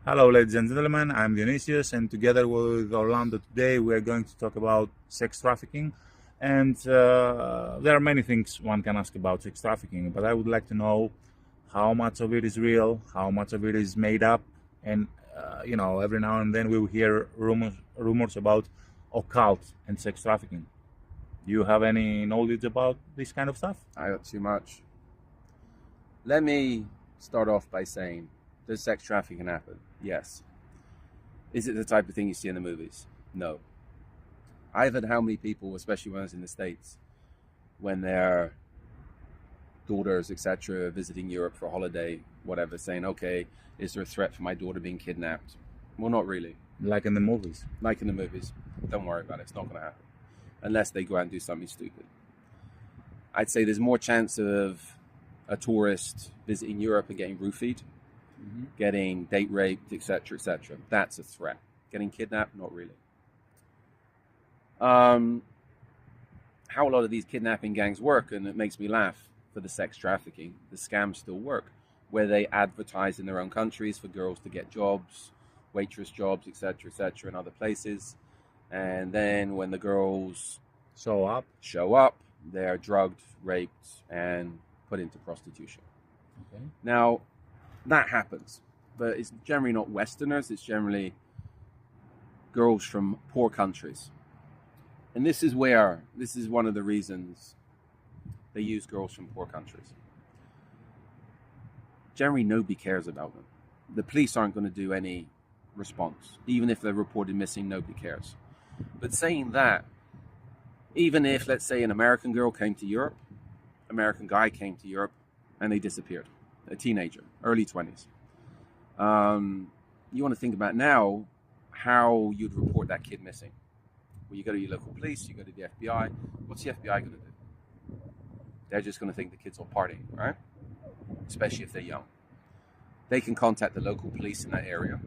Hello, ladies and gentlemen. I'm Dionysius, and together with Orlando today, we are going to talk about sex trafficking. And there are many things one can ask about sex trafficking, but I would like to know how much of it is real, how much of it is made up, and every now and then we will hear rumors about occult and sex trafficking. Do you have any knowledge about this kind of stuff? I got too much. Let me start off by saying, does sex trafficking happen? Yes. Is it the type of thing you see in the movies? No. I've had how many people, especially when I was in the States, when their daughters, etc., visiting Europe for a holiday, whatever, saying, okay, is there a threat for my daughter being kidnapped? Well, not really. Like in the movies. Like in the movies. Don't worry about it. It's not going to happen. Unless they go out and do something stupid. I'd say there's more chance of a tourist visiting Europe and getting roofied, getting date raped, etc., etc. That's a threat. Getting kidnapped, not really. How a lot of these kidnapping gangs work, and it makes me laugh for the sex trafficking, the scams still work, where they advertise in their own countries for girls to get jobs, waitress jobs, etc., in other places. And then when the girls show up, they're drugged, raped, and put into prostitution. Okay. Now, that happens, but it's generally not Westerners. It's generally girls from poor countries. And this is one of the reasons they use girls from poor countries. Generally, nobody cares about them. The police aren't going to do any response. Even if they're reported missing, nobody cares. But saying that, even if, let's say, an American girl came to Europe, American guy came to Europe, and they disappeared, a teenager, early 20s. You want to think about now how you'd report that kid missing. Well, you go to your local police, you go to the FBI. What's the FBI going to do? They're just going to think the kid's all partying, right? Especially if they're young. They can contact the local police in that area,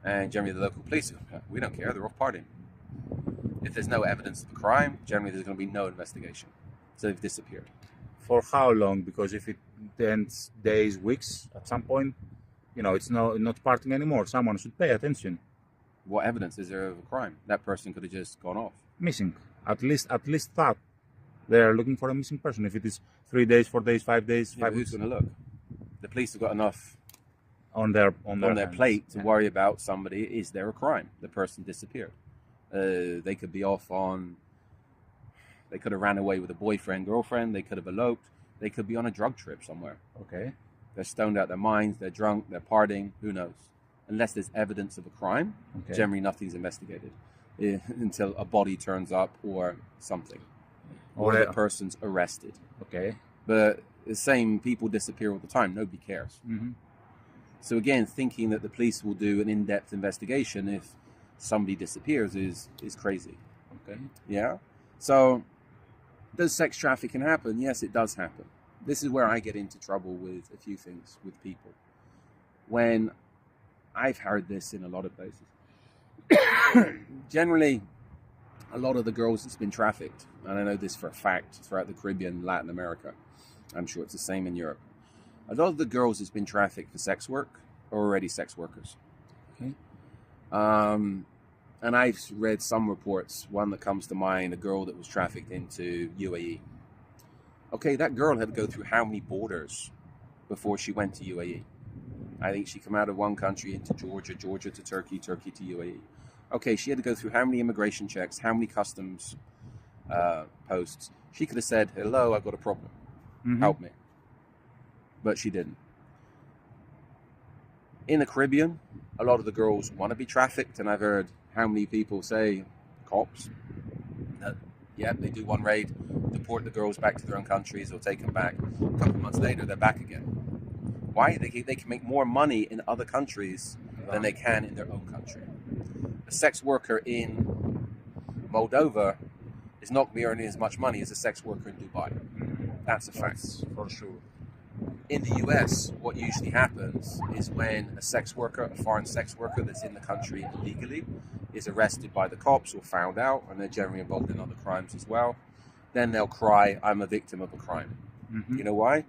and generally the local police, we don't care, they're off partying. If there's no evidence of a crime, generally there's going to be no investigation. So they've disappeared. For how long? Because if it ends days, weeks, at some point, it's not partying anymore. Someone should pay attention. What evidence is there of a crime? That person could have just gone off. Missing. At least that. They're looking for a missing person. If it is 3 days, 4 days, 5 days, 5 weeks. Who's going to look? The police have got enough on their plate to worry about somebody. Is there a crime? The person disappeared. They could be off on. They could have ran away with a boyfriend, girlfriend. They could have eloped. They could be on a drug trip somewhere. Okay. They're stoned out their minds. They're drunk. They're partying. Who knows? Unless there's evidence of a crime, generally nothing's investigated until a body turns up or something, or the person's arrested. Okay. But the same people disappear all the time. Nobody cares. Mm-hmm. So again, thinking that the police will do an in-depth investigation if somebody disappears is crazy. Okay. Yeah. So does sex trafficking happen? Yes, it does happen. This is where I get into trouble with a few things with people. When I've heard this in a lot of places. Generally, a lot of the girls that's been trafficked, and I know this for a fact, throughout the Caribbean, Latin America, I'm sure it's the same in Europe. A lot of the girls that's been trafficked for sex work are already sex workers. Okay. And I've read some reports, one that comes to mind, a girl that was trafficked into UAE. Okay, that girl had to go through how many borders before she went to UAE? I think she came out of one country into Georgia, Georgia to Turkey, Turkey to UAE. Okay, she had to go through how many immigration checks, how many customs posts. She could have said, hello, I've got a problem. Help me. But she didn't. In the Caribbean, a lot of the girls want to be trafficked, and I've heard how many people say, cops, that, they do one raid, deport the girls back to their own countries, or take them back. A couple of months later, they're back again. Why? They can make more money in other countries than they can in their own country. A sex worker in Moldova is not going to be earning as much money as a sex worker in Dubai. That's a fact. That's for sure. In the US, what usually happens is when a sex worker, a foreign sex worker that's in the country illegally, is arrested by the cops or found out, and they're generally involved in other crimes as well, then they'll cry, I'm a victim of a crime. You know why?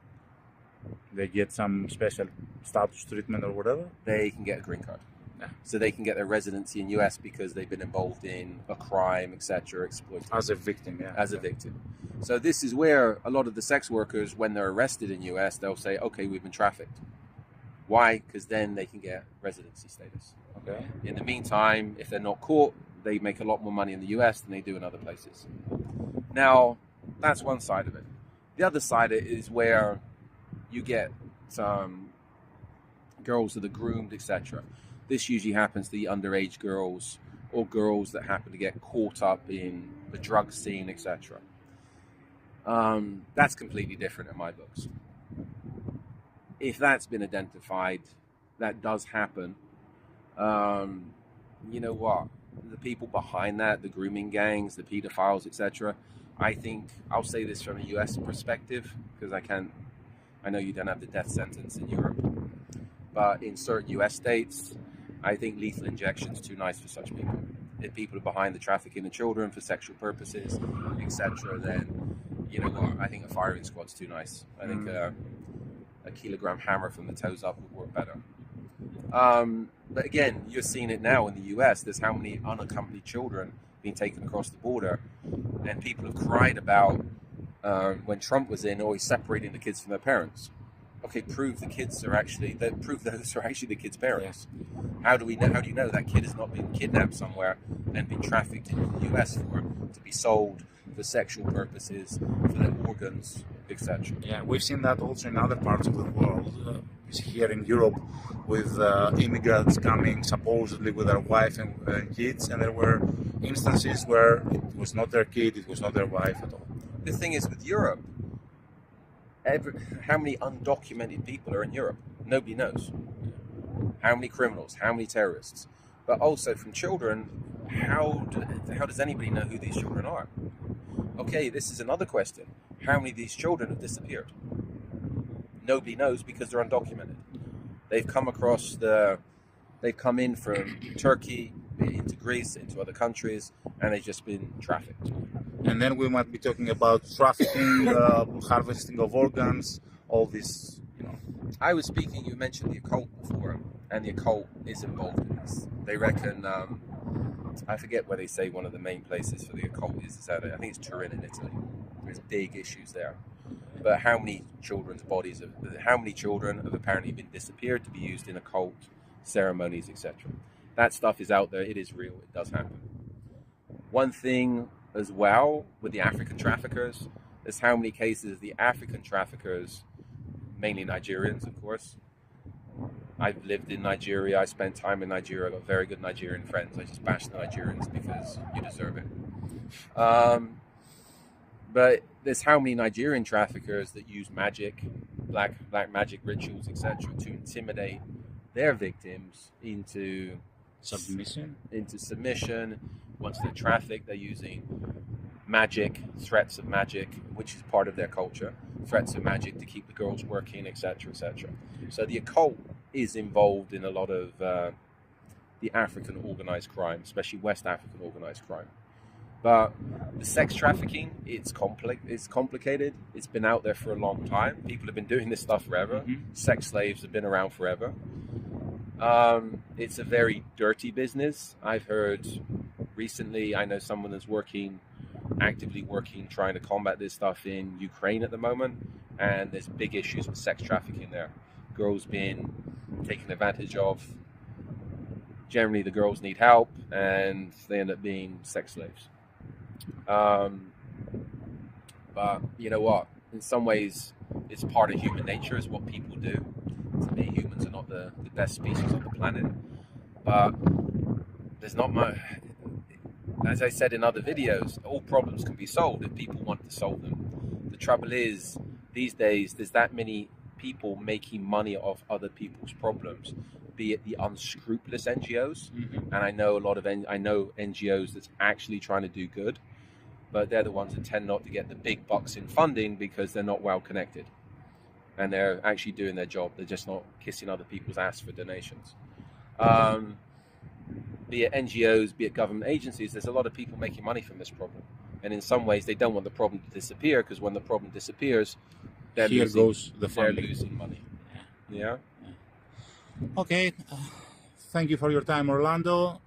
They get some special status treatment or whatever? They can get a green card. so they can get their residency in US because they've been involved in a crime, etc., exploited. As a victim, yeah. As a victim. So this is where a lot of the sex workers, when they're arrested in US, they'll say, okay, we've been trafficked. Why? Because then they can get residency status. Okay. In the meantime, if they're not caught, they make a lot more money in the US than they do in other places. Now, that's one side of it. The other side of it is where you get some girls that are groomed, etc. This usually happens to the underage girls or girls that happen to get caught up in the drug scene, etc. That's completely different in my books. If that's been identified, that does happen. You know what? The people behind that, the grooming gangs, the pedophiles, etc. I think I'll say this from a US perspective because I know you don't have the death sentence in Europe, but in certain US states, I think lethal injection is too nice for such people. If people are behind the trafficking of children for sexual purposes, etc., then you know what? I think a firing squad's too nice. I think a kilogram hammer from the toes up would work better. But again, you're seeing it now in the US. There's how many unaccompanied children being taken across the border, and people have cried about when Trump was in, always separating the kids from their parents. Okay, prove those are actually the kids' parents. Yeah. How do you know that kid has not been kidnapped somewhere and been trafficked into the US to be sold for sexual purposes, for their organs, etc. Yeah, we've seen that also in other parts of the world. Here in Europe, with immigrants coming supposedly with their wife and kids, and there were instances where it was not their kid, it was not their wife at all. The thing is with Europe, how many undocumented people are in Europe? Nobody knows. How many criminals? How many terrorists? But also from children, how does anybody know who these children are? Okay, this is another question. How many of these children have disappeared? Nobody knows because they're undocumented. They've come in from Turkey, into Greece, into other countries, and they've just been trafficked. And then we might be talking about trafficking, harvesting of organs, all this, you know. You mentioned the occult before, and the occult is involved in this. They reckon, I forget where they say one of the main places for the occult is out there. I think it's Turin in Italy. There's big issues there. But how many children have apparently been disappeared to be used in occult ceremonies, etc. That stuff is out there. It is real. It does happen. One thing as well with the African traffickers is how many cases the African traffickers, mainly Nigerians, of course. I've lived in Nigeria. I spent time in Nigeria. I got very good Nigerian friends. I just bash the Nigerians because you deserve it. But there's how many Nigerian traffickers that use magic, black magic rituals, etc., to intimidate their victims into submission. Once they're trafficked, they're using magic, threats of magic, which is part of their culture, threats of magic to keep the girls working, etc., etc. So the occult is involved in a lot of the African organized crime, especially West African organized crime. But the sex trafficking, it's complicated. It's been out there for a long time. People have been doing this stuff forever. Mm-hmm. Sex slaves have been around forever. It's a very dirty business. I've heard recently, I know someone that's actively working, trying to combat this stuff in Ukraine at the moment. And there's big issues with sex trafficking there. Girls being taken advantage of. Generally, the girls need help and they end up being sex slaves. But you know what? In some ways, it's part of human nature. It's what people do. To me, humans are not the best species on the planet. But there's not much. As I said in other videos, all problems can be solved if people want to solve them. The trouble is, these days, there's that many people making money off other people's problems, be it the unscrupulous NGOs, mm-hmm. and I know NGOs that's actually trying to do good, but they're the ones that tend not to get the big bucks in funding because they're not well connected, and they're actually doing their job. They're just not kissing other people's ass for donations. Be it NGOs, be it government agencies, there's a lot of people making money from this problem, and in some ways they don't want the problem to disappear, because when the problem disappears, they're losing money. Yeah. Okay, Thank you for your time, Orlando.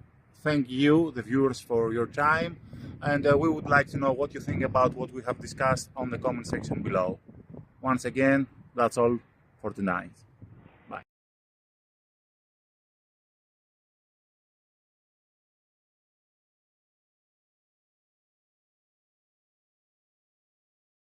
Thank you, the viewers, for your time. And we would like to know what you think about what we have discussed on the comment section below. Once again, that's all for tonight.